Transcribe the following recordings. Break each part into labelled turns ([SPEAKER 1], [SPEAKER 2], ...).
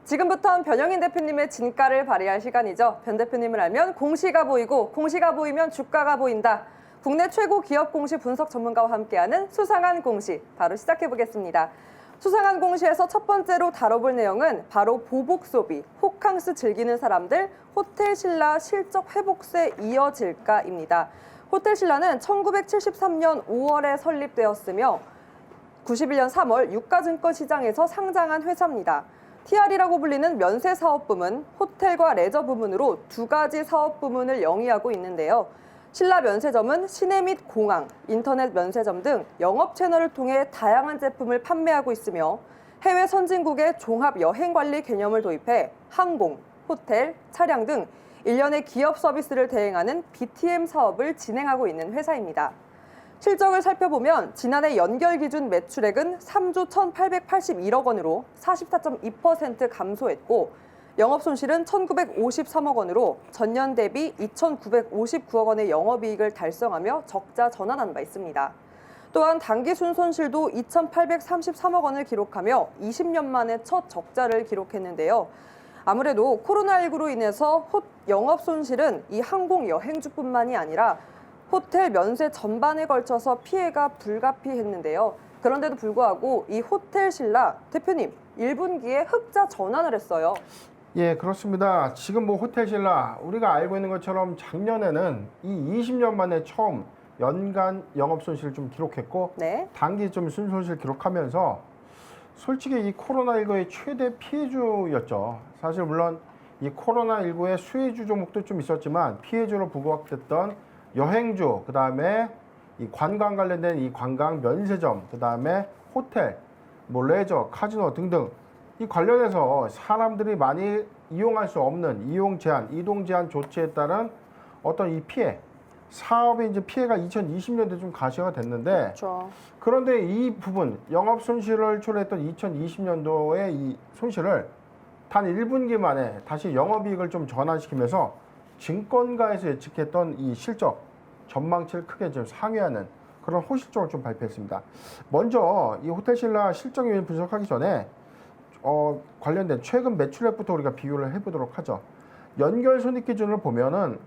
[SPEAKER 1] 지금부터는 변영인 대표님의 진가를 발휘할 시간이죠. 변 대표님을 알면 공시가 보이고 공시가 보이면 주가가 보인다. 국내 최고 기업 공시 분석 전문가와 함께하는 수상한 공시 바로 시작해 보겠습니다. 수상한 공시에서 첫 번째로 다뤄볼 내용은 바로 보복 소비, 호캉스 즐기는 사람들, 호텔 신라 실적 회복세 이어질까입니다. 호텔 신라는 1973년 5월에 설립되었으며 91년 3월 유가증권 시장에서 상장한 회사입니다. TR이라고 불리는 면세 사업 부문, 호텔과 레저 부문으로 두 가지 사업 부문을 영위하고 있는데요. 신라 면세점은 시내 및 공항, 인터넷 면세점 등 영업 채널을 통해 다양한 제품을 판매하고 있으며 해외 선진국의 종합 여행 관리 개념을 도입해 항공, 호텔, 차량 등 일련의 기업 서비스를 대행하는 BTM 사업을 진행하고 있는 회사입니다. 실적을 살펴보면 지난해 연결 기준 매출액은 3조 1,881억 원으로 44.2% 감소했고 영업 손실은 1,953억 원으로 전년 대비 2,959억 원의 영업이익을 달성하며 적자 전환한 바 있습니다. 또한 당기 순손실도 2,833억 원을 기록하며 20년 만에 첫 적자를 기록했는데요. 아무래도 코로나19로 인해서 영업 손실은 이 항공 여행주뿐만이 아니라 호텔 면세 전반에 걸쳐서 피해가 불가피했는데요. 그런데도 불구하고 이 호텔 신라 대표님 1분기에 흑자 전환을 했어요.
[SPEAKER 2] 예, 그렇습니다. 지금 뭐 호텔 신라 우리가 알고 있는 것처럼 작년에는 이 20년 만에 처음 연간 영업 손실을 좀 기록했고
[SPEAKER 1] 네.
[SPEAKER 2] 단기 좀 순손실 기록하면서 솔직히 이 코로나19의 최대 피해주였죠. 사실 물론 이 코로나19의 수혜주 종목도 좀 있었지만 피해주로 부각됐던 여행주, 그 다음에 이 관광 관련된 이 관광 면세점, 그 다음에 호텔, 뭐 레저, 카지노 등등 이 관련해서 사람들이 많이 이용할 수 없는 이용 제한, 이동 제한 조치에 따른 어떤 이 피해, 사업의 이제 피해가 2020년도에 좀 가시가 됐는데,
[SPEAKER 1] 그렇죠.
[SPEAKER 2] 그런데 이 부분 영업 손실을 초래했던 2020년도의 이 손실을 단 1분기 만에 다시 영업이익을 좀 전환시키면서 증권가에서 예측했던 이 실적 전망치를 크게 좀 상회하는 그런 호실적을 좀 발표했습니다. 먼저 이 호텔 신라 실적 요인 분석하기 전에 관련된 최근 매출액부터 우리가 비교를 해보도록 하죠. 연결 손익 기준을 보면은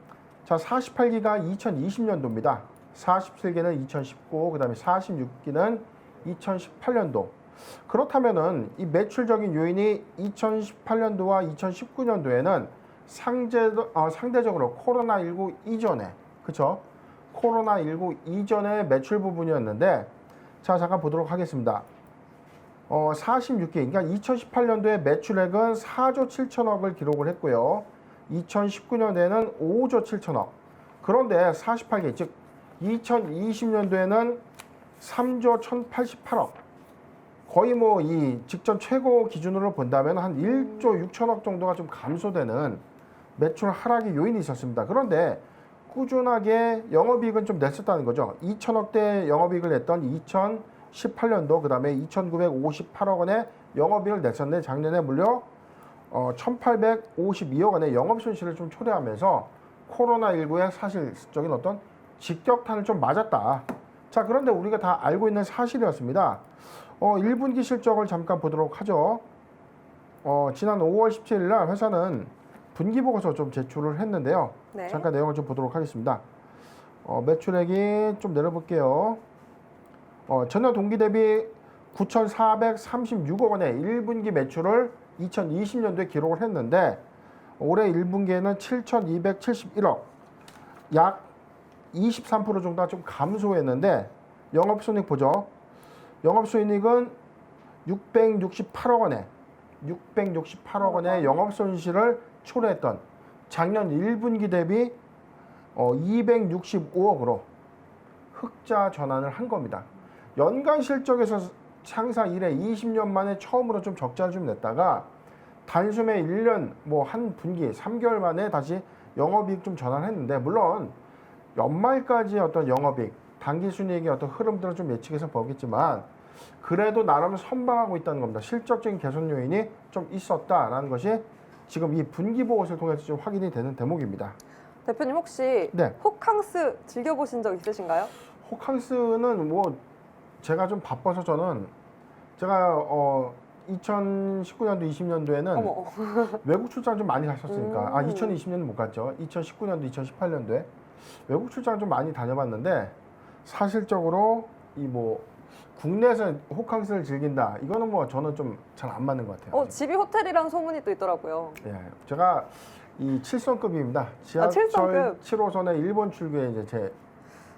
[SPEAKER 2] 자 48기가 2020년도입니다. 47기는 2019, 그다음에 46기는 2018년도. 그렇다면은 이 매출적인 요인이 2018년도와 2019년도에는 상대적으로 코로나19 이전에, 그쵸? 코로나19 이전의 매출 부분이었는데, 자, 잠깐 보도록 하겠습니다. 46기, 그러니까 2018년도에 매출액은 4조 7천억을 기록을 했고요. 2019년에는 5조 7천억. 그런데 48기, 즉 2020년도에는 3조 1,088억. 거의 뭐 이 직전 최고 기준으로 본다면 한 1조 6천억 정도가 좀 감소되는 매출 하락의 요인이 있었습니다. 그런데 꾸준하게 영업이익은 좀 냈었다는 거죠. 2천억대 영업이익을 냈던 2018년도, 그 다음에 2,958억 원의 영업이익을 냈었는데 작년에 무려 1,852억 원의 영업 손실을 좀 초래하면서 코로나19의 사실적인 어떤 직격탄을 좀 맞았다. 자, 그런데 우리가 다 알고 있는 사실이었습니다. 1분기 실적을 잠깐 보도록 하죠. 지난 5월 17일 날 회사는 분기보고서 좀 제출을 했는데요.
[SPEAKER 1] 네.
[SPEAKER 2] 잠깐 내용을 좀 보도록 하겠습니다. 매출액이 좀 내려볼게요. 전년 동기 대비 9,436억 원의 1분기 매출을 2020년도에 기록을 했는데 올해 1분기에는 7,271억, 약 23% 정도가 좀 감소했는데 영업손익 보죠. 영업손익은 668억 원의 영업손실을 초래했던 작년 1분기 대비 265억으로 흑자 전환을 한 겁니다. 연간 실적에서 창사 이래 20년 만에 처음으로 좀 적자를 좀 냈다가 단숨에 1년 뭐 한 분기 3개월 만에 다시 영업이익 좀 전환했는데 물론 연말까지 어떤 영업이익, 당기순이익의 어떤 흐름들을 좀 예측해서 보겠지만 그래도 나름 선방하고 있다는 겁니다. 실적적인 개선 요인이 좀 있었다라는 것이 지금 이 분기 보고서를 통해서 좀 확인이 되는 대목입니다.
[SPEAKER 1] 대표님 혹시
[SPEAKER 2] 네.
[SPEAKER 1] 호캉스 즐겨보신 적 있으신가요?
[SPEAKER 2] 호캉스는 뭐 제가 좀 바빠서 저는 제가 2019년도, 20년도에는
[SPEAKER 1] 어머.
[SPEAKER 2] 외국 출장 좀 많이 가셨으니까. 아,
[SPEAKER 1] 음.
[SPEAKER 2] 2020년은 못 갔죠. 2019년도, 2018년도에 외국 출장 좀 많이 다녀봤는데 사실적으로 이 뭐 국내에서 호캉스를 즐긴다. 이거는 뭐 저는 좀 잘 안 맞는 것 같아요.
[SPEAKER 1] 집이 호텔이라는 소문이 또 있더라고요.
[SPEAKER 2] 예, 제가 이 7성급입니다. 지하철
[SPEAKER 1] 7성급.
[SPEAKER 2] 7호선의 일본 출구에 이제 제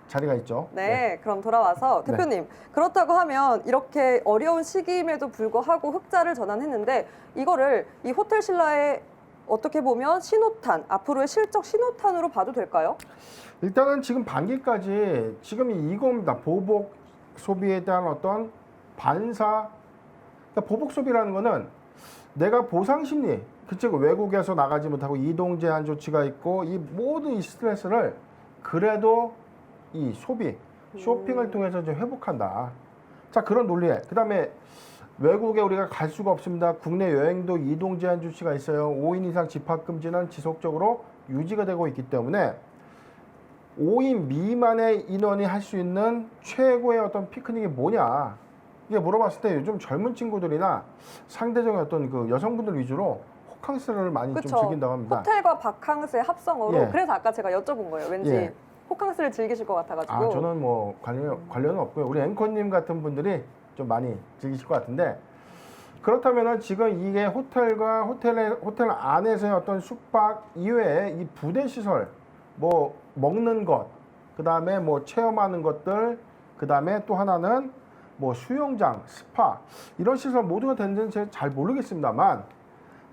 [SPEAKER 2] 자리가 있죠.
[SPEAKER 1] 네, 그럼 돌아와서
[SPEAKER 2] 네.
[SPEAKER 1] 대표님, 그렇다고 하면 이렇게 어려운 시기임에도 불구하고 흑자를 전환했는데 이거를 이 호텔 신라의 어떻게 보면 신호탄, 앞으로의 실적 신호탄으로 봐도 될까요?
[SPEAKER 2] 일단은 지금 반기까지 지금이 이겁니다. 보복 소비에 대한 어떤 반사. 그러니까 보복 소비라는 거는 내가 보상 심리, 그쪽 외국에서 나가지 못하고 이동 제한 조치가 있고 이 모든 이 스트레스를 그래도 이 소비, 쇼핑을 통해서 좀 회복한다. 자, 그런 논리에. 그다음에 외국에 우리가 갈 수가 없습니다. 국내 여행도 이동 제한 조치가 있어요. 5인 이상 집합 금지는 지속적으로 유지가 되고 있기 때문에 5인 미만의 인원이 할 수 있는 최고의 어떤 피크닉이 뭐냐? 이게 물어봤을 때 요즘 젊은 친구들이나 상대적인 어떤 그 여성분들 위주로 호캉스를 많이 좀
[SPEAKER 1] 그쵸.
[SPEAKER 2] 즐긴다고 합니다.
[SPEAKER 1] 호텔과 바캉스의 합성어로.
[SPEAKER 2] 예.
[SPEAKER 1] 그래서 아까 제가 여쭤본 거예요. 왠지
[SPEAKER 2] 예.
[SPEAKER 1] 호캉스를 즐기실 것 같아가지고.
[SPEAKER 2] 아, 저는 뭐 관련은 없고요. 우리 앵커님 같은 분들이 좀 많이 즐기실 것 같은데 그렇다면은 지금 이게 호텔과 호텔 안에서의 어떤 숙박 이외에 이 부대 시설, 뭐 먹는 것, 그 다음에 뭐 체험하는 것들, 그 다음에 또 하나는 뭐 수영장, 스파 이런 시설 모두가 되는지는 제가 잘 모르겠습니다만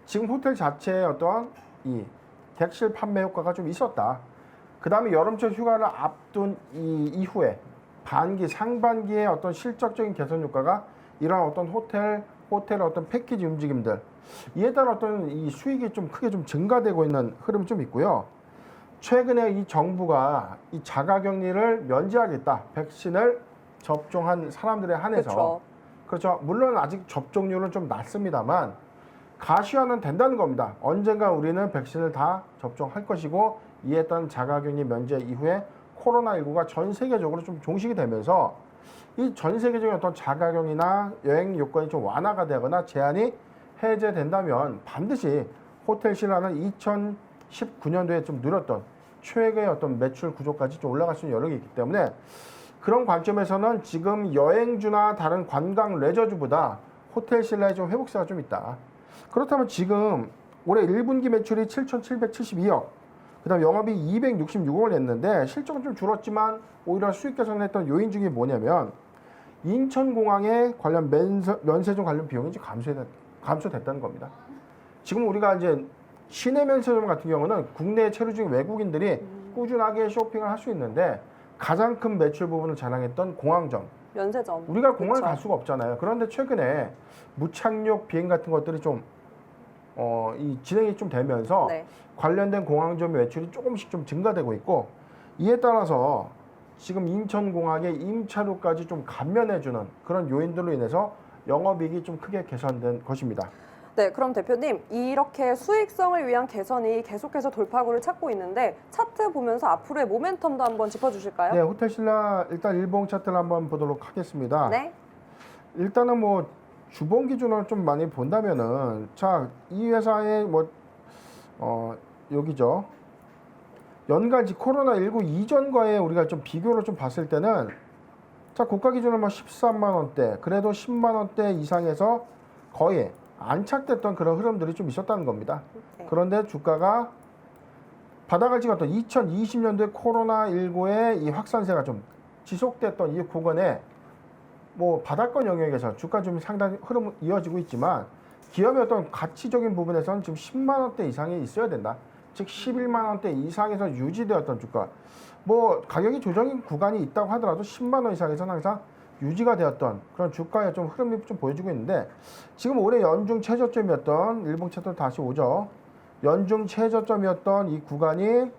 [SPEAKER 2] 지금 호텔 자체의 어떤 이 객실 판매 효과가 좀 있었다. 그 다음에 여름철 휴가를 앞둔 이 이후에 반기, 상반기의 어떤 실적적인 개선 효과가 이런 어떤 호텔의 어떤 패키지 움직임들 이에 따라 어떤 이 수익이 좀 크게 좀 증가되고 있는 흐름이 좀 있고요. 최근에 이 정부가 이 자가격리를 면제하겠다. 백신을 접종한 사람들에 한해서. 그렇죠. 물론 아직 접종률은 좀 낮습니다만 가시화는 된다는 겁니다. 언젠가 우리는 백신을 다 접종할 것이고 이에 따른 자가격리 면제 이후에 코로나19가 전 세계적으로 좀 종식이 되면서 이 전 세계적인 어떤 자가격리나 여행 요건이 좀 완화가 되거나 제한이 해제된다면 반드시 호텔 신라는 2019년도에 좀 누렸던 최고의 어떤 매출 구조까지 좀 올라갈 수 있는 여력이 있기 때문에 그런 관점에서는 지금 여행주나 다른 관광 레저주보다 호텔 신라의 좀 회복세가 좀 있다. 그렇다면 지금 올해 1분기 매출이 7,772억, 그다음 영업이 266억을 냈는데 실적은 좀 줄었지만 오히려 수익 개선을 했던 요인 중에 뭐냐면 인천공항에 관련 면세점 관련 비용이 좀 감소됐다는 겁니다. 지금 우리가 이제 시내 면세점 같은 경우는 국내 체류 중인 외국인들이 꾸준하게 쇼핑을 할 수 있는데 가장 큰 매출 부분을 자랑했던 공항점.
[SPEAKER 1] 면세점.
[SPEAKER 2] 우리가 공항을
[SPEAKER 1] 그쵸.
[SPEAKER 2] 갈 수가 없잖아요. 그런데 최근에 무착륙 비행 같은 것들이 좀 이 진행이 좀 되면서
[SPEAKER 1] 네.
[SPEAKER 2] 관련된 공항점 매출이 조금씩 좀 증가되고 있고 이에 따라서 지금 인천공항의 임차료까지 좀 감면해주는 그런 요인들로 인해서 영업이익이 좀 크게 개선된 것입니다.
[SPEAKER 1] 네, 그럼 대표님, 이렇게 수익성을 위한 개선이 계속해서 돌파구를 찾고 있는데 차트 보면서 앞으로의 모멘텀도 한번 짚어주실까요?
[SPEAKER 2] 네, 호텔 신라 일단 일봉 차트를 한번 보도록 하겠습니다.
[SPEAKER 1] 네.
[SPEAKER 2] 일단은 뭐 주봉 기준으로 좀 많이 본다면은 자, 이 회사의 뭐 여기죠. 연간지 코로나19 이전과의 우리가 좀 비교를 좀 봤을 때는 자, 고가 기준으로 뭐 13만 원대, 그래도 10만 원대 이상에서 거의 안착됐던 그런 흐름들이 좀 있었다는 겁니다.
[SPEAKER 1] 네.
[SPEAKER 2] 그런데 주가가 바닥을 찍었던 2020년도에 코로나19의 이 확산세가 좀 지속됐던 이 구간에 뭐 바닥권 영역에서 주가 좀 상당히 흐름 이어지고 있지만 기업의 어떤 가치적인 부분에서는 지금 10만 원대 이상이 있어야 된다. 즉 11만 원대 이상에서 유지되었던 주가. 뭐 가격이 조정인 구간이 있다고 하더라도 10만 원 이상에서는 항상 유지가 되었던 그런 주가의 좀 흐름이 좀 보여주고 있는데 지금 올해 연중 최저점이었던 일봉 차트 다시 오죠. 연중 최저점이었던 이 구간이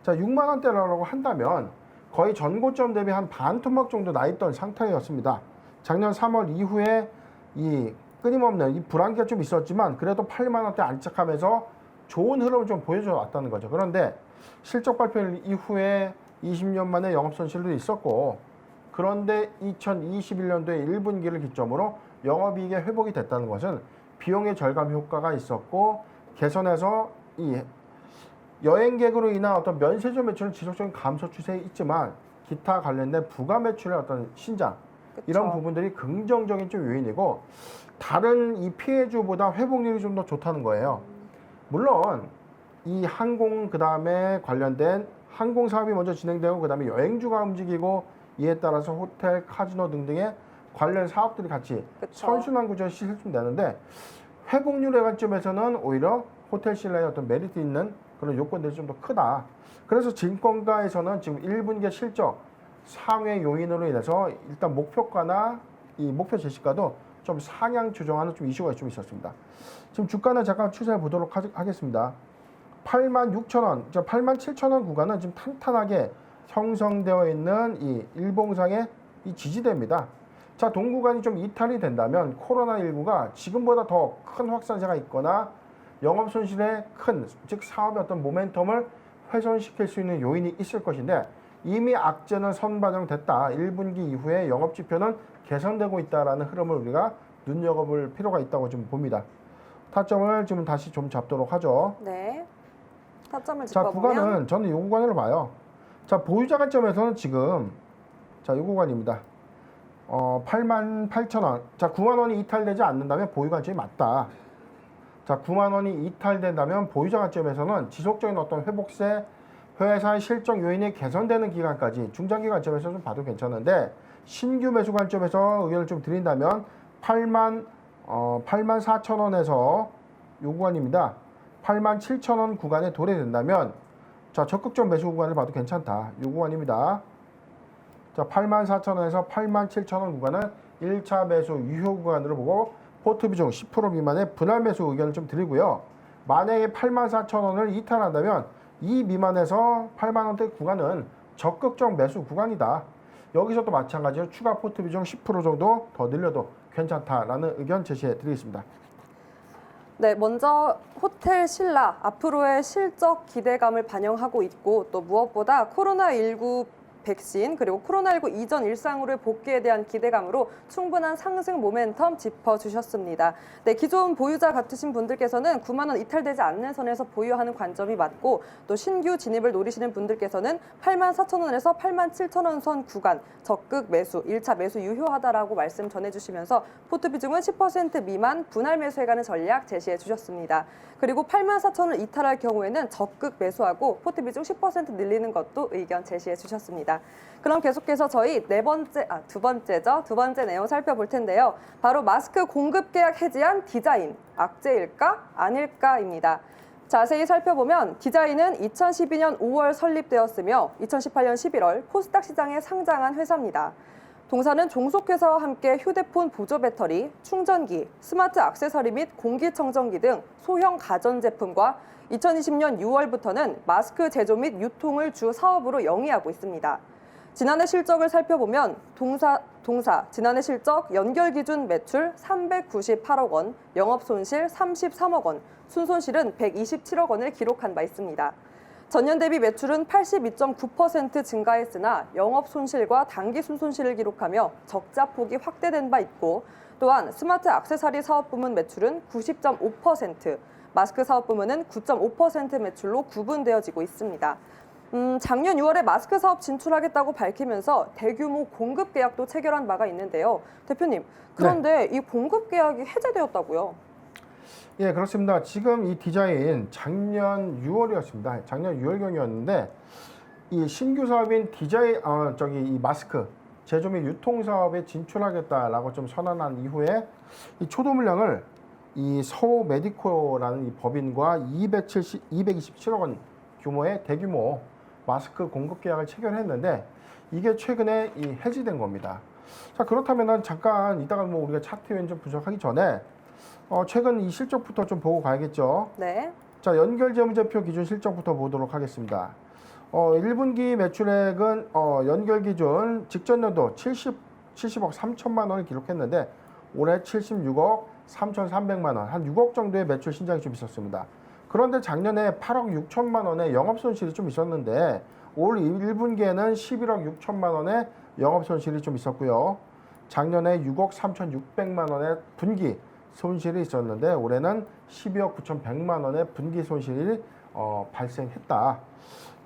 [SPEAKER 2] 자 6만 원대라고 한다면 거의 전고점 대비 한 반 토막 정도 나 있던 상태였습니다. 작년 3월 이후에 이 끊임없는 이 불안기가 좀 있었지만 그래도 8만 원대 안착하면서 좋은 흐름을 좀 보여줘 왔다는 거죠. 그런데 실적 발표 이후에 20년 만에 영업 손실도 있었고 그런데 2021년도에 1분기를 기점으로 영업이익이 회복이 됐다는 것은 비용의 절감 효과가 있었고 개선해서 이 여행객으로 인한 어떤 면세점 매출은 지속적인 감소 추세에 있지만 기타 관련된 부가 매출의 어떤 신장
[SPEAKER 1] 그쵸.
[SPEAKER 2] 이런 부분들이 긍정적인 좀 요인이고 다른 이 피해주보다 회복률이 좀 더 좋다는 거예요. 물론 이 항공 그다음에 관련된 항공 사업이 먼저 진행되고 그다음에 여행주가 움직이고 이에 따라서 호텔, 카지노 등등의 관련 사업들이 같이
[SPEAKER 1] 그쵸.
[SPEAKER 2] 선순환 구조에 실현되는데 회복률의 관점에서는 오히려 호텔 신라의 어떤 메리트 있는 그런 요건들이 좀 더 크다. 그래서 증권가에서는 지금 1분기 실적 상회 요인으로 인해서 일단 목표가나 이 목표 제시가도 좀 상향 조정하는 좀 이슈가 좀 있었습니다. 지금 주가는 잠깐 추세해 보도록 하겠습니다. 86,000원, 87,000원 구간은 지금 탄탄하게 형성되어 있는 이 일봉상의 이 지지대입니다. 자, 동구간이 좀 이탈이 된다면 코로나19가 지금보다 더 큰 확산세가 있거나 영업 손실의 큰, 즉 사업의 어떤 모멘텀을 훼손시킬 수 있는 요인이 있을 것인데 이미 악재는 선반영됐다. 1분기 이후에 영업 지표는 개선되고 있다라는 흐름을 우리가 눈여겨볼 필요가 있다고 좀 봅니다. 타점을 지금 다시 좀 잡도록 하죠.
[SPEAKER 1] 네. 타점을
[SPEAKER 2] 자,
[SPEAKER 1] 짚어보면
[SPEAKER 2] 구간은 저는 이 구간으로 봐요. 자, 보유자 관점에서는 지금 자, 이 구간입니다. 88,000원. 자, 9만 원이 이탈되지 않는다면 보유 관점이 맞다. 자, 9만 원이 이탈된다면 보유자 관점에서는 지속적인 어떤 회복세, 회사의 실적 요인이 개선되는 기간까지 중장기 관점에서 좀 봐도 괜찮은데 신규 매수 관점에서 의견을 좀 드린다면 84,000원에서 요 구간입니다. 87,000원 구간에 도래된다면 자, 적극적 매수 구간을 봐도 괜찮다. 요 구간입니다. 자, 84,000원에서 87,000원 구간은 1차 매수 유효 구간으로 보고 포트 비중 10% 미만의 분할 매수 의견을 좀 드리고요. 만약에 84,000원을 이탈한다면 이 미만에서 8만원대 구간은 적극적 매수 구간이다. 여기서도 마찬가지로 추가 포트 비중 10% 정도 더 늘려도 괜찮다라는 의견 제시해 드리겠습니다.
[SPEAKER 1] 네, 먼저 호텔 신라 앞으로의 실적 기대감을 반영하고 있고 또 무엇보다 코로나19 백신 그리고 코로나19 이전 일상으로의 복귀에 대한 기대감으로 충분한 상승 모멘텀 짚어주셨습니다. 네, 기존 보유자 같으신 분들께서는 9만 원 이탈되지 않는 선에서 보유하는 관점이 맞고 또 신규 진입을 노리시는 분들께서는 84,000원에서 87,000원 선 구간 적극 매수, 1차 매수 유효하다라고 말씀 전해주시면서 포트 비중은 10% 미만 분할 매수해가는 전략 제시해 주셨습니다. 그리고 84,000원을 이탈할 경우에는 적극 매수하고 포트 비중 10% 늘리는 것도 의견 제시해 주셨습니다. 그럼 계속해서 저희 두 번째 내용 살펴볼 텐데요. 바로 마스크 공급 계약 해지한 디자인, 악재일까 아닐까입니다. 자세히 살펴보면 디자인은 2012년 5월 설립되었으며 2018년 11월 코스닥 시장에 상장한 회사입니다. 동사는 종속회사와 함께 휴대폰 보조 배터리, 충전기, 스마트 액세서리 및 공기청정기 등 소형 가전제품과 2020년 6월부터는 마스크 제조 및 유통을 주 사업으로 영위하고 있습니다. 지난해 실적을 살펴보면 동사 지난해 실적 연결 기준 매출 398억 원, 영업 손실 33억 원, 순손실은 127억 원을 기록한 바 있습니다. 전년 대비 매출은 82.9% 증가했으나 영업 손실과 단기 순손실을 기록하며 적자 폭이 확대된 바 있고 또한 스마트 액세서리 사업 부문 매출은 90.5%, 마스크 사업 부문은 9.5% 매출로 구분되어지고 있습니다. 작년 6월에 마스크 사업 진출하겠다고 밝히면서 대규모 공급 계약도 체결한 바가 있는데요. 대표님, 그런데 이 공급 계약이 해제되었다고요?
[SPEAKER 2] 예, 그렇습니다. 지금 이 디자인 작년 6월이었습니다. 작년 6월경이었는데 이 신규 사업인 디자인 이 마스크 제조 및 유통 사업에 진출하겠다라고 좀 선언한 이후에 이 초도 물량을 이 서호 메디코라는 이 법인과 227억 원 규모의 대규모 마스크 공급 계약을 체결했는데 이게 최근에 이 해지된 겁니다. 자, 그렇다면은 잠깐 이따가 뭐 우리가 차트 요인 좀 분석하기 전에 최근 이 실적부터 좀 보고 가야겠죠.
[SPEAKER 1] 네.
[SPEAKER 2] 자, 연결 재무제표 기준 실적부터 보도록 하겠습니다. 1분기 매출액은 연결 기준 직전 연도 70억 3천만 원을 기록했는데 올해 76억 3,300만 원, 한 6억 정도의 매출 신장이 좀 있었습니다. 그런데 작년에 8억 6천만 원의 영업 손실이 좀 있었는데 올 1분기에는 11억 6천만 원의 영업 손실이 좀 있었고요. 작년에 6억 3,600만 원의 분기 손실이 있었는데 올해는 12억 9,100만 원의 분기 손실이 발생했다.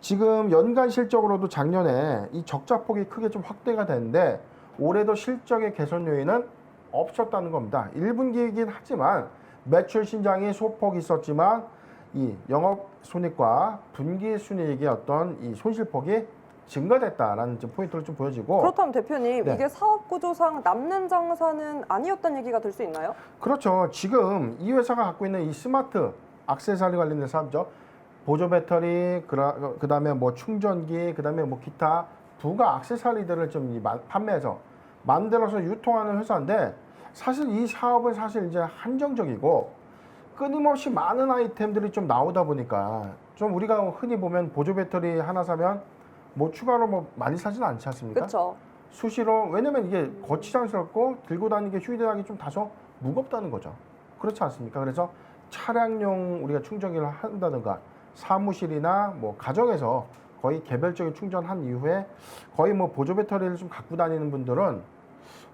[SPEAKER 2] 지금 연간 실적으로도 작년에 이 적자 폭이 크게 좀 확대가 됐는데 올해도 실적의 개선 요인은 없었다는 겁니다. 1분기이긴 하지만 매출 신장이 소폭 있었지만 이 영업 손익과 분기 순이익의 어떤 이 손실폭이 증가됐다라는 포인트를 좀 보여지고.
[SPEAKER 1] 그렇다면 대표님,
[SPEAKER 2] 네.
[SPEAKER 1] 이게 사업 구조상 남는 장사는 아니었다는 얘기가 될 수 있나요?
[SPEAKER 2] 그렇죠. 지금 이 회사가 갖고 있는 이 스마트 액세서리 관련된 사업이죠. 보조 배터리, 그다음에 뭐 충전기, 그다음에 뭐 기타 부가 액세서리들을 좀 판매해서 만들어서 유통하는 회사인데 사실 이 사업은 사실 이제 한정적이고 끊임없이 많은 아이템들이 좀 나오다 보니까 좀 우리가 흔히 보면 보조 배터리 하나 사면 뭐 추가로 뭐 많이 사지는 않지 않습니까?
[SPEAKER 1] 그렇죠.
[SPEAKER 2] 수시로, 왜냐면 이게 거치장스럽고 들고 다니기 휴대하기 좀 다소 무겁다는 거죠. 그렇지 않습니까? 그래서 차량용 우리가 충전기를 한다든가 사무실이나 뭐 가정에서 거의 개별적인 충전한 이후에 거의 뭐 보조 배터리를 좀 갖고 다니는 분들은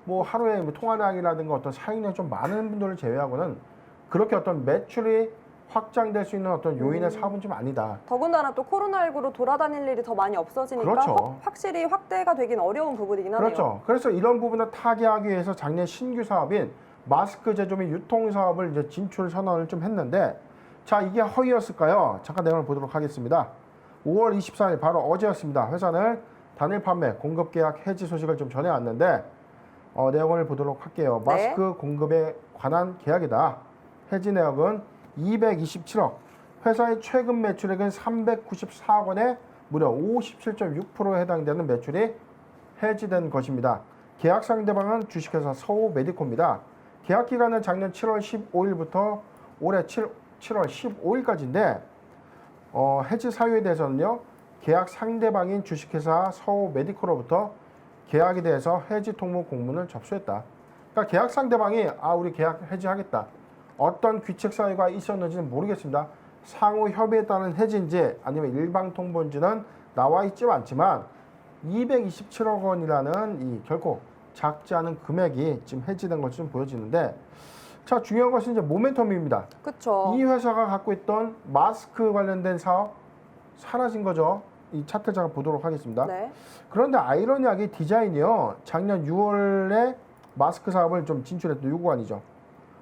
[SPEAKER 2] 뭐 하루에 뭐 통화량이라든가 어떤 사용량이 좀 많은 분들을 제외하고는 그렇게 어떤 매출이 확장될 수 있는 어떤 요인의 사업은 좀 아니다.
[SPEAKER 1] 더군다나 또 코로나19로 돌아다닐 일이 더 많이 없어지니까
[SPEAKER 2] 그렇죠.
[SPEAKER 1] 확실히 확대가 되긴 어려운 부분이긴 하네요.
[SPEAKER 2] 그렇죠. 그래서 이런 부분을 타개하기 위해서 작년 신규 사업인 마스크 제조 및 유통 사업을 이제 진출 선언을 좀 했는데, 자, 이게 허위였을까요? 잠깐 내용을 보도록 하겠습니다. 5월 24일 바로 어제였습니다. 회사는 단일 판매 공급 계약 해지 소식을 좀 전해왔는데 내용을 보도록 할게요.
[SPEAKER 1] 네.
[SPEAKER 2] 마스크 공급에 관한 계약이다. 해지 내역은 227억. 회사의 최근 매출액은 394억 원에 무려 57.6%에 해당되는 매출이 해지된 것입니다. 계약 상대방은 주식회사 서우 메디코입니다. 계약 기간은 작년 7월 15일부터 올해 7월 15일까지인데 해지 사유에 대해서는요. 계약 상대방인 주식회사 서우 메디코로부터 계약에 대해서 해지 통보 공문을 접수했다. 그러니까 계약 상대방이 우리 계약 해지하겠다. 어떤 귀책 사유가 있었는지는 모르겠습니다. 상호 협의에 따른 해지인지 아니면 일방 통보인지는 나와 있지 않지만 227억 원이라는 이 결코 작지 않은 금액이 지금 해지된 것이 좀 보여지는데, 자, 중요한 것은 이제 모멘텀입니다.
[SPEAKER 1] 그렇죠.
[SPEAKER 2] 이 회사가 갖고 있던 마스크 관련된 사업 사라진 거죠. 이 차트 잠깐 보도록 하겠습니다.
[SPEAKER 1] 네.
[SPEAKER 2] 그런데 아이러니하게 디자인이요. 작년 6월에 마스크 사업을 좀 진출했던 요구안이죠.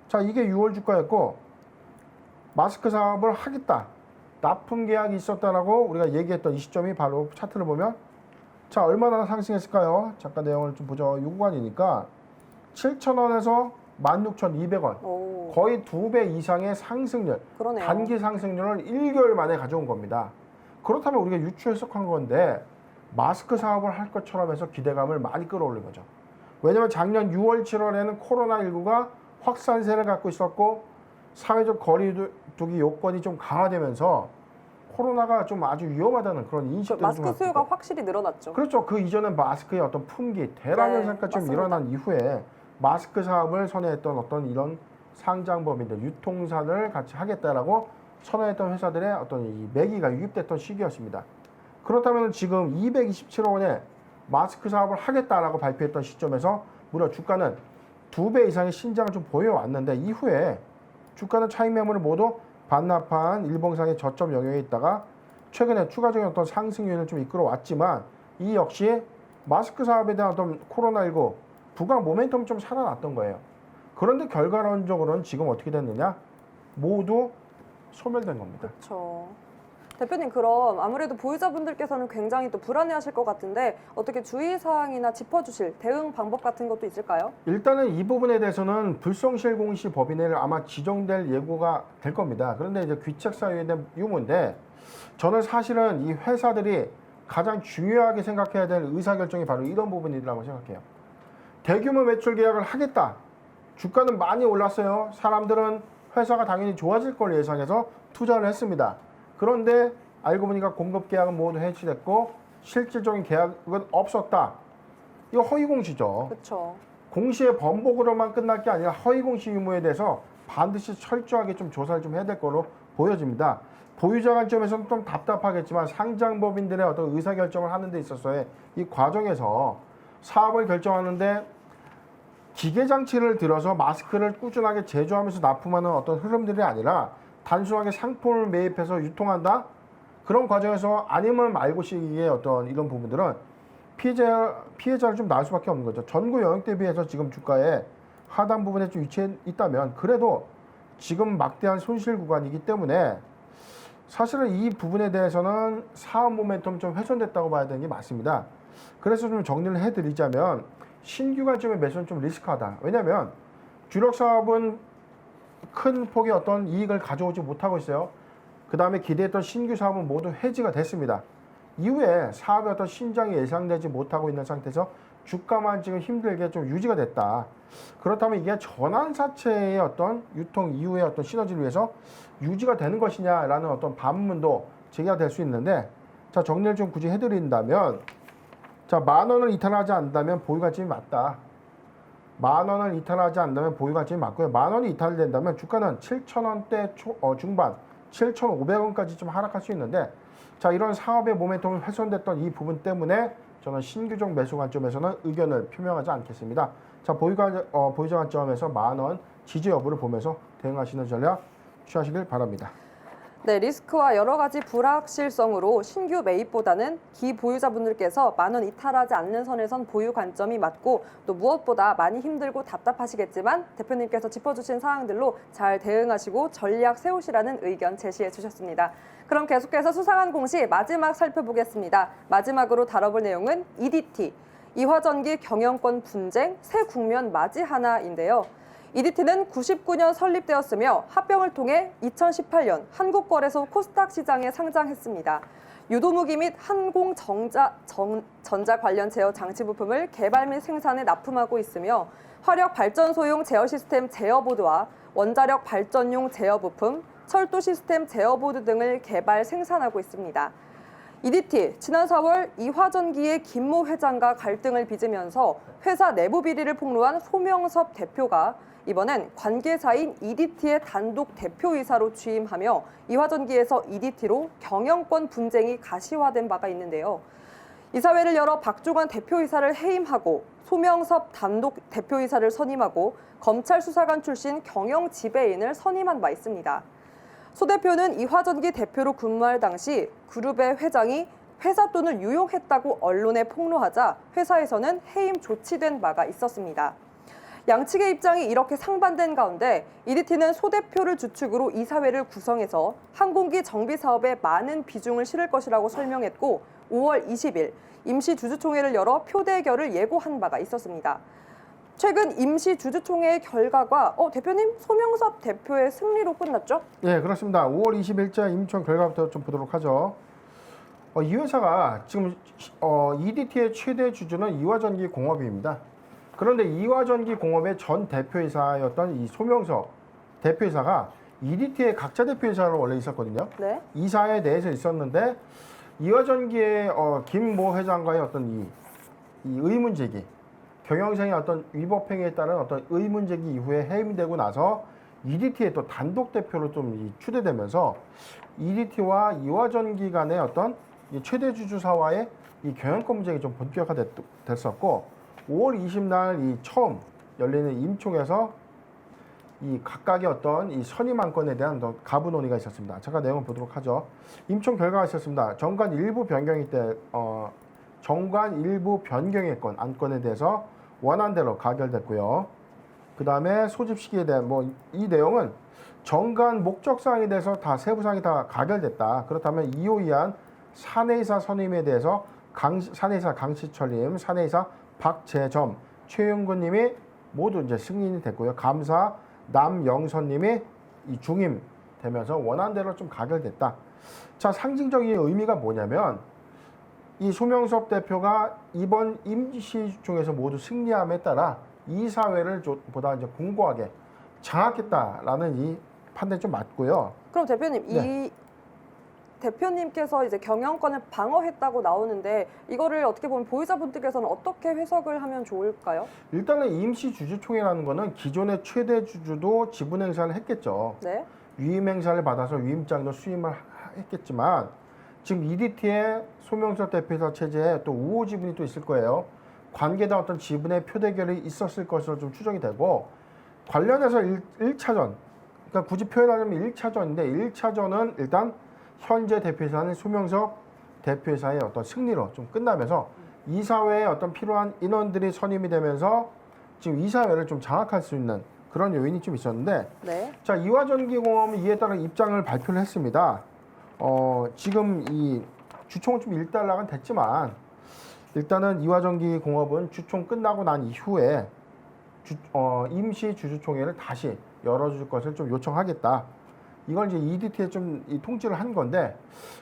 [SPEAKER 2] 자, 이게 6월 주가였고 마스크 사업을 하겠다. 납품 계약이 있었다라고 우리가 얘기했던 이 시점이 바로 차트를 보면, 자, 얼마나 상승했을까요? 잠깐 내용을 좀 보죠. 요구안이니까 7,000원에서 16,200원.
[SPEAKER 1] 오,
[SPEAKER 2] 거의 2배 이상의 상승률,
[SPEAKER 1] 그러네요.
[SPEAKER 2] 단기 상승률을 1개월 만에 가져온 겁니다. 그렇다면 우리가 유추 해석한 건데 마스크 사업을 할 것처럼 해서 기대감을 많이 끌어올린 거죠. 왜냐하면 작년 6월, 7월에는 코로나19가 확산세를 갖고 있었고 사회적 거리두기 요건이 좀 강화되면서 코로나가 좀 아주 위험하다는 그런 인식들을
[SPEAKER 1] 마스크
[SPEAKER 2] 좀
[SPEAKER 1] 수요가
[SPEAKER 2] 갖고
[SPEAKER 1] 확실히 늘어났죠.
[SPEAKER 2] 그렇죠. 그 이전에 마스크의 어떤 품귀, 대란
[SPEAKER 1] 네,
[SPEAKER 2] 현상까지 좀
[SPEAKER 1] 맞습니다.
[SPEAKER 2] 일어난 이후에 마스크 사업을 선회했던 어떤 이런 상장법인들, 유통사를 같이 하겠다라고 선회했던 회사들의 어떤 이 매기가 유입됐던 시기였습니다. 그렇다면 지금 227억 원에 마스크 사업을 하겠다라고 발표했던 시점에서 무려 주가는 2배 이상의 신장을 좀 보여왔는데 이후에 주가는 차익 매물을 모두 반납한 일봉상의 저점 영역에 있다가 최근에 추가적인 어떤 상승 요인을 좀 이끌어왔지만 이 역시 마스크 사업에 대한 어떤 코로나19 부가 모멘텀이 좀 살아났던 거예요. 그런데 결과론적으로는 지금 어떻게 됐느냐? 모두 소멸된 겁니다.
[SPEAKER 1] 그렇죠. 대표님, 그럼 아무래도 보유자분들께서는 굉장히 또 불안해하실 것 같은데 어떻게 주의사항이나 짚어주실 대응 방법 같은 것도 있을까요?
[SPEAKER 2] 일단은 이 부분에 대해서는 불성실 공시 법인을 아마 지정될 예고가 될 겁니다. 그런데 이제 귀책 사유에 대한 유무인데 저는 사실은 이 회사들이 가장 중요하게 생각해야 될 의사결정이 바로 이런 부분이라고 생각해요. 대규모 매출 계약을 하겠다. 주가는 많이 올랐어요. 사람들은 회사가 당연히 좋아질 걸 예상해서 투자를 했습니다. 그런데 알고 보니까 공급 계약은 모두 해지됐고 실질적인 계약은 없었다. 이거 허위 공시죠.
[SPEAKER 1] 그렇죠.
[SPEAKER 2] 공시의 번복으로만 끝날 게 아니라 허위 공시 유무에 대해서 반드시 철저하게 좀 조사를 좀 해야 될 거로 보여집니다. 보유자 관점에서는 좀 답답하겠지만 상장법인들의 어떤 의사결정을 하는 데 있어서의 이 과정에서 사업을 결정하는데 기계 장치를 들어서 마스크를 꾸준하게 제조하면서 납품하는 어떤 흐름들이 아니라 단순하게 상품을 매입해서 유통한다? 그런 과정에서 아니면 말고 시기의 어떤 이런 부분들은 피해자를 좀 나을 수밖에 없는 거죠. 전구 영역 대비해서 지금 주가에 하단 부분에 좀 위치해 있다면 그래도 지금 막대한 손실 구간이기 때문에 사실은 이 부분에 대해서는 사업 모멘텀 좀 훼손됐다고 봐야 되는 게 맞습니다. 그래서 좀 정리를 해드리자면 신규 관점의 매수는 좀 리스크하다. 왜냐하면 주력 사업은 큰 폭의 어떤 이익을 가져오지 못하고 있어요. 그 다음에 기대했던 신규 사업은 모두 해지가 됐습니다. 이후에 사업의 어떤 신장이 예상되지 못하고 있는 상태에서 주가만 지금 힘들게 좀 유지가 됐다. 그렇다면 이게 전환사채의 어떤 유통 이후의 어떤 시너지를 위해서 유지가 되는 것이냐라는 어떤 반문도 제기가 될 수 있는데, 자, 정리를 좀 굳이 해드린다면, 자, 10,000원을 이탈하지 않는다면 보유가점이 맞다. 10,000원을 이탈하지 않는다면 보유가점이 맞고요. 10,000원이 이탈된다면 주가는 7,000원대 중반, 7,500원까지 좀 하락할 수 있는데, 자, 이런 사업의 모멘텀이 훼손됐던 이 부분 때문에 저는 신규종 매수 관점에서는 의견을 표명하지 않겠습니다. 자, 보유자 관점에서 10,000원 지지 여부를 보면서 대응하시는 전략 취하시길 바랍니다.
[SPEAKER 1] 네, 리스크와 여러 가지 불확실성으로 신규 매입보다는 기보유자분들께서 10,000원 이탈하지 않는 선에선 보유 관점이 맞고, 또 무엇보다 많이 힘들고 답답하시겠지만 대표님께서 짚어주신 사항들로 잘 대응하시고 전략 세우시라는 의견 제시해 주셨습니다. 그럼 계속해서 수상한 공시 마지막 살펴보겠습니다. 마지막으로 다뤄볼 내용은 EDT, 이화전기 경영권 분쟁 새 국면 맞이 하나인데요. EDT는 99년 설립되었으며 합병을 통해 2018년 한국거래소 코스닥 시장에 상장했습니다. 유도무기 및 항공전자 관련 제어 장치 부품을 개발 및 생산에 납품하고 있으며 화력 발전소용 제어 시스템 제어보드와 원자력 발전용 제어 부품, 철도 시스템 제어보드 등을 개발 생산하고 있습니다. EDT, 지난 4월 이화전기의 김모 회장과 갈등을 빚으면서 회사 내부 비리를 폭로한 소명섭 대표가 이번엔 관계사인 EDT의 단독 대표이사로 취임하며 이화전기에서 EDT로 경영권 분쟁이 가시화된 바가 있는데요. 이사회를 열어 박종환 대표이사를 해임하고 소명섭 단독 대표이사를 선임하고 검찰 수사관 출신 경영 지배인을 선임한 바 있습니다. 소 대표는 이화전기 대표로 근무할 당시 그룹의 회장이 회사 돈을 유용했다고 언론에 폭로하자 회사에서는 해임 조치된 바가 있었습니다. 양측의 입장이 이렇게 상반된 가운데 EDT는 소 대표를 주축으로 이사회를 구성해서 항공기 정비 사업에 많은 비중을 실을 것이라고 설명했고 5월 20일 임시 주주총회를 열어 표대결을 예고한 바가 있었습니다. 최근 임시 주주총회의 결과가 대표님 소명섭 대표의 승리로 끝났죠?
[SPEAKER 2] 예, 그렇습니다. 5월 20일자 임총 결과부터 좀 보도록 하죠. 이 회사가 지금 EDT의 최대 주주는 이화전기 공업입니다. 그런데 이화전기 공업의 전 대표이사였던 이 소명섭 대표이사가 EDT의 각자 대표이사로 원래 있었거든요.
[SPEAKER 1] 네.
[SPEAKER 2] 이사회 내에서 있었는데 이화전기의 김모 회장과의 어떤 이 의문 제기, 경영상의 어떤 위법 행위에 따른 어떤 의문 제기 이후에 해임되고 나서 EDT의 또 단독 대표로 좀 추대되면서 EDT와 이화전기 간의 어떤 이 최대 주주사와의 이 경영권 분쟁이 좀 본격화됐었고 5월 20날 이 처음 열리는 임총에서 이 각각의 어떤 이 선임 안건에 대한 가부 논의가 있었습니다. 잠깐 내용을 보도록 하죠. 임총 결과가 있었습니다. 정관 일부 변경의 건 안건에 대해서 원안대로 가결됐고요. 그 다음에 소집 시기에 대한 이 내용은 정관 목적 사항에 대해서 다 세부 사항이 다 가결됐다. 그렇다면 이호이한 사내이사 선임에 대해서 사내이사 강시철님, 사내이사 박재점, 최윤근님이 모두 이제 승인이 됐고요. 감사 남영선님이 이 중임 되면서 원안대로 좀 가결됐다. 자, 상징적인 의미가 뭐냐면 이 소명섭 대표가 이번 임시주총에서 모두 승리함에 따라 이사회를 보다 이제 공고하게 장악했다라는 이 판단이 좀 맞고요.
[SPEAKER 1] 그럼 대표님,
[SPEAKER 2] 네.
[SPEAKER 1] 이 대표님께서 이제 경영권을 방어했다고 나오는데 이거를 어떻게 보면 보유자분들께서는 어떻게 해석을 하면 좋을까요?
[SPEAKER 2] 일단은 임시 주주총회라는 거는 기존의 최대 주주도 지분 행사를 했겠죠.
[SPEAKER 1] 네.
[SPEAKER 2] 위임 행사를 받아서 위임장도 수임을 했겠지만 지금 EDT의 소명섭 대표이사 체제에 또 우호 지분이 또 있을 거예요. 관계된 어떤 지분의 표대결이 있었을 것으로 좀 추정이 되고 관련해서 1차전 그러니까 굳이 표현하자면 1차전인데 1차전은 일단 현재 대표이사는 소명석 대표이사의 어떤 승리로 좀 끝나면서 이사회에 어떤 필요한 인원들이 선임이 되면서 지금 이사회를 좀 장악할 수 있는 그런 요인이 좀 있었는데
[SPEAKER 1] 네.
[SPEAKER 2] 자 이화전기공업은 이에 따라 입장을 발표를 했습니다. 지금 이 주총은 좀 일단락은 됐지만 일단은 이화전기공업은 주총 끝나고 난 이후에 임시 주주총회를 다시 열어줄 것을 좀 요청하겠다. 이걸 이제 EDT에 좀 통지를 한 건데,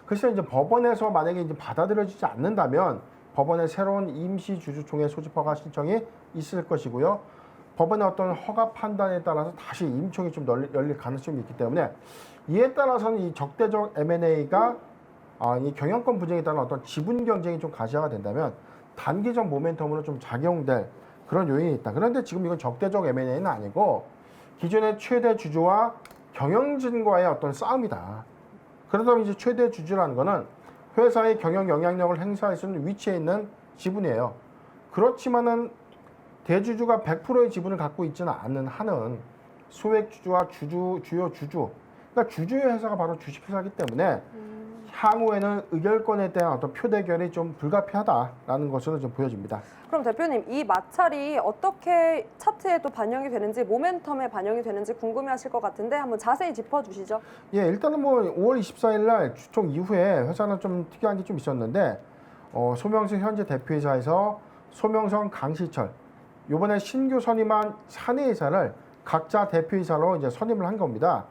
[SPEAKER 2] 글쎄 이제 법원에서 만약에 이제 받아들여지지 않는다면 법원의 새로운 임시 주주총회 소집 허가 신청이 있을 것이고요. 법원의 어떤 허가 판단에 따라서 다시 임총이 좀 열릴 가능성이 있기 때문에 이에 따라서는 이 적대적 M&A가 이 경영권 분쟁에 따른 어떤 지분 경쟁이 좀 가시화가 된다면 단기적 모멘텀으로 좀 작용될 그런 요인이 있다. 그런데 지금 이건 적대적 M&A는 아니고 기존의 최대 주주와 경영진과의 어떤 싸움이다. 그러다 이제 최대 주주라는 거는 회사의 경영 영향력을 행사할 수 있는 위치에 있는 지분이에요. 그렇지만은 대주주가 100%의 지분을 갖고 있지는 않은 한은 소액 주주와 주요 주주, 그러니까 주주의 회사가 바로 주식회사이기 때문에 향후에는 의결권에 대한 어떤 표대결이 좀 불가피하다라는 것으로 좀 보여집니다.
[SPEAKER 1] 그럼 대표님, 이 마찰이 어떻게 차트에 또 반영이 되는지, 모멘텀에 반영이 되는지 궁금해하실 것 같은데 한번 자세히 짚어주시죠.
[SPEAKER 2] 예, 일단은 뭐 5월 24일 날 주총 이후에 회사는 좀 특이한 게 좀 있었는데 소명성 현재 대표이사에서 소명성 강시철 이번에 신규 선임한 사내이사를 각자 대표이사로 이제 선임을 한 겁니다.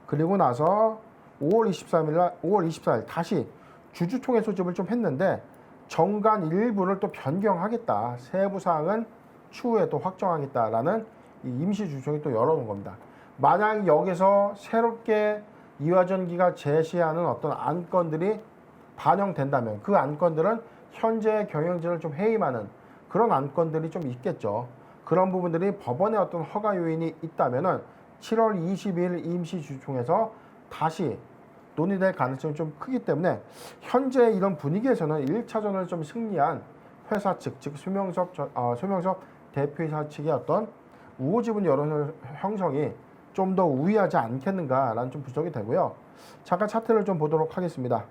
[SPEAKER 2] 그리고 나서 5월 24일 다시 주주총회 소집을 좀 했는데 정관 일부를 또 변경하겠다. 세부 사항은 추후에 또 확정하겠다라는 이 임시 주주총회 또 열어놓은 겁니다. 만약 여기서 새롭게 이화전기가 제시하는 어떤 안건들이 반영된다면 그 안건들은 현재 경영진을 좀 해임하는 그런 안건들이 좀 있겠죠. 그런 부분들이 법원의 어떤 허가 요인이 있다면은 7월 22일 임시 주주총회에서 다시 논의될 가능성이 좀 크기 때문에 현재 이런 분위기에서는 1차전을 좀 승리한 회사 측, 즉 소명석 대표이사 측의 어떤 우호지분 여론 형성이 좀 더 우위하지 않겠는가라는 좀 분석이 되고요. 잠깐 차트를 좀 보도록 하겠습니다.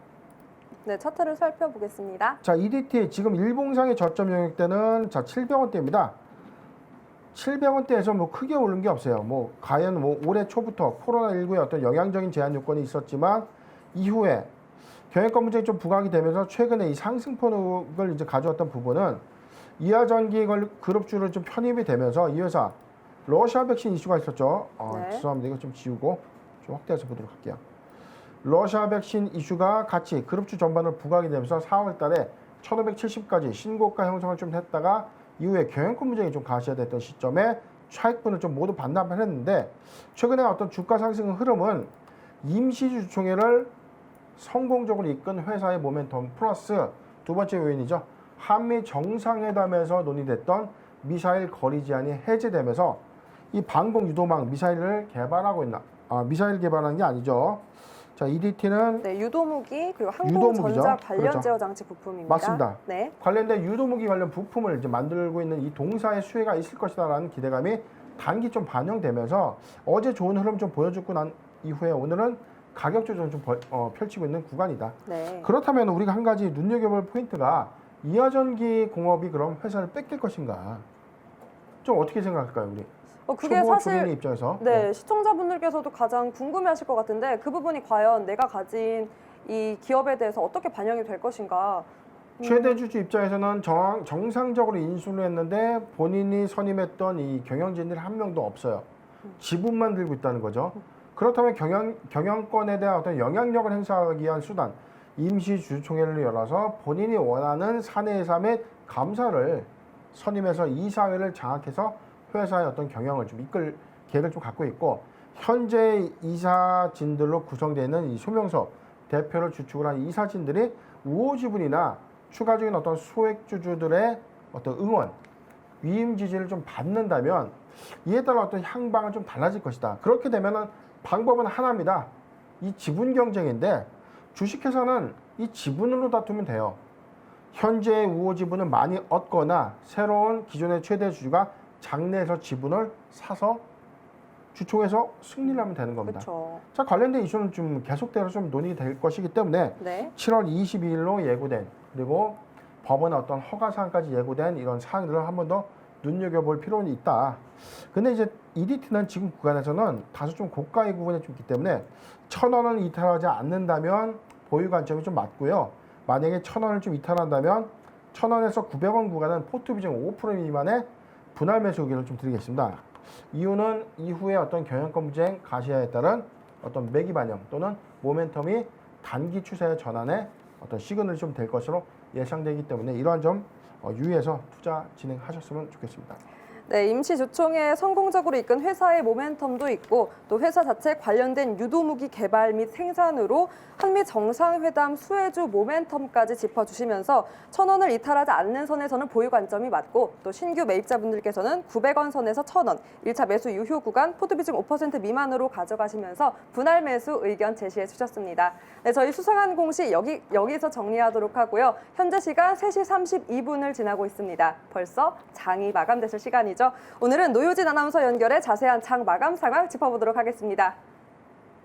[SPEAKER 1] 네, 차트를 살펴보겠습니다.
[SPEAKER 2] 자, EDT 지금 일봉상의 저점 영역대는 자 700원대입니다. 700원대에서 뭐 크게 오른 게 없어요. 뭐 과연 뭐 올해 초부터 코로나19의 어떤 영향적인 제한 요건이 있었지만 이후에 경영권 문제가 좀 부각이 되면서 최근에 이 상승폭을 이제 가져왔던 부분은 이하전기 그룹주를 좀 편입이 되면서 이 회사 러시아 백신 이슈가 있었죠.
[SPEAKER 1] 네.
[SPEAKER 2] 죄송합니다. 이거 좀 지우고 좀 확대해서 보도록 할게요. 러시아 백신 이슈가 같이 그룹주 전반으로 부각이 되면서 4월 달에 1570까지 신고가 형성을 좀 했다가 이후에 경영권 문제가 좀 가시화됐던 시점에 차익분을 좀 모두 반납을 했는데 최근에 어떤 주가 상승 흐름은 임시주총회를 성공적으로 이끈 회사의 모멘텀 플러스 두 번째 요인이죠. 한미 정상회담에서 논의됐던 미사일 거리 제한이 해제되면서 이 방공 유도망 미사일을 개발하고 있나? 미사일 개발하는 게 아니죠. 자, EDT는
[SPEAKER 1] 네, 유도무기 그리고
[SPEAKER 2] 유도무기죠.
[SPEAKER 1] 항공전자 관련
[SPEAKER 2] 그렇죠.
[SPEAKER 1] 제어 장치 부품입니다.
[SPEAKER 2] 맞습니다.
[SPEAKER 1] 네.
[SPEAKER 2] 관련된 유도무기 관련 부품을 이제 만들고 있는 이 동사의 수혜가 있을 것이다라는 기대감이 단기 좀 반영되면서 어제 좋은 흐름 좀 보여주고 난 이후에 오늘은 가격 조정 좀 펼치고 있는 구간이다.
[SPEAKER 1] 네.
[SPEAKER 2] 그렇다면 우리가 한 가지 눈여겨볼 포인트가 이하전기 공업이 그럼 회사를 뺏길 것인가? 좀 어떻게 생각할까요, 우리?
[SPEAKER 1] 그게
[SPEAKER 2] 초보
[SPEAKER 1] 사실
[SPEAKER 2] 주민의 입장에서.
[SPEAKER 1] 네, 시청자분들께서도 가장 궁금해하실 것 같은데 그 부분이 과연 내가 가진 이 기업에 대해서 어떻게 반영이 될 것인가.
[SPEAKER 2] 최대 주주 입장에서는 정상적으로 인수를 했는데 본인이 선임했던 이 경영진들이 한 명도 없어요. 지분만 들고 있다는 거죠. 그렇다면 경영권에 대한 어떤 영향력을 행사하기 위한 수단, 임시 주주총회를 열어서 본인이 원하는 사내이사 및 감사를 선임해서 이사회를 장악해서 회사의 어떤 경영을 좀 이끌 계획을 좀 갖고 있고 현재 이사진들로 구성되어 있는 이 소명석 대표를 주축을 한 이사진들이 우호지분이나 추가적인 어떤 소액주주들의 어떤 응원, 위임 지지를 좀 받는다면 이에 따라 어떤 향방은 좀 달라질 것이다. 그렇게 되면은 방법은 하나입니다. 이 지분 경쟁인데 주식회사는 이 지분으로 다투면 돼요. 현재 우호 지분을 많이 얻거나 새로운 기존의 최대 주주가 장내에서 지분을 사서 주총에서 승리를 하면 되는 겁니다.
[SPEAKER 1] 그렇죠.
[SPEAKER 2] 자, 관련된 이슈는 좀 계속돼서 좀 논의될 것이기 때문에
[SPEAKER 1] 네.
[SPEAKER 2] 7월 22일로 예고된 그리고 법원의 어떤 허가 사항까지 예고된 이런 사항들을 한 번 더 눈여겨볼 필요는 있다. 근데 이제 EDT는 지금 구간에서는 다소 좀 고가의 구간에 좀 있기 때문에 1,000원을 이탈하지 않는다면 보유 관점이 좀 맞고요. 만약에 1,000원을 좀 이탈한다면 1,000원에서 900원 구간은 포트 비중 5% 미만의 분할 매수 의견을 좀 드리겠습니다. 이유는 이후에 어떤 경영권 분쟁 가시화에 따른 어떤 매기 반영 또는 모멘텀이 단기 추세의 전환에 어떤 시그널이 좀 될 것으로 예상되기 때문에 이러한 점 유의해서 투자 진행하셨으면 좋겠습니다.
[SPEAKER 1] 네, 임시 주총에 성공적으로 이끈 회사의 모멘텀도 있고 또 회사 자체 관련된 유도무기 개발 및 생산으로 한미 정상회담 수혜주 모멘텀까지 짚어주시면서 1,000원을 이탈하지 않는 선에서는 보유 관점이 맞고 또 신규 매입자분들께서는 900원 선에서 1,000원, 1차 매수 유효 구간 포트 비중 5% 미만으로 가져가시면서 분할 매수 의견 제시해 주셨습니다. 네, 저희 수상한 공시 여기서 정리하도록 하고요. 현재 시간 3시 32분을 지나고 있습니다. 벌써 장이 마감됐을 시간이죠. 오늘은 노효진 아나운서 연결해 자세한 장 마감 상황 짚어보도록 하겠습니다.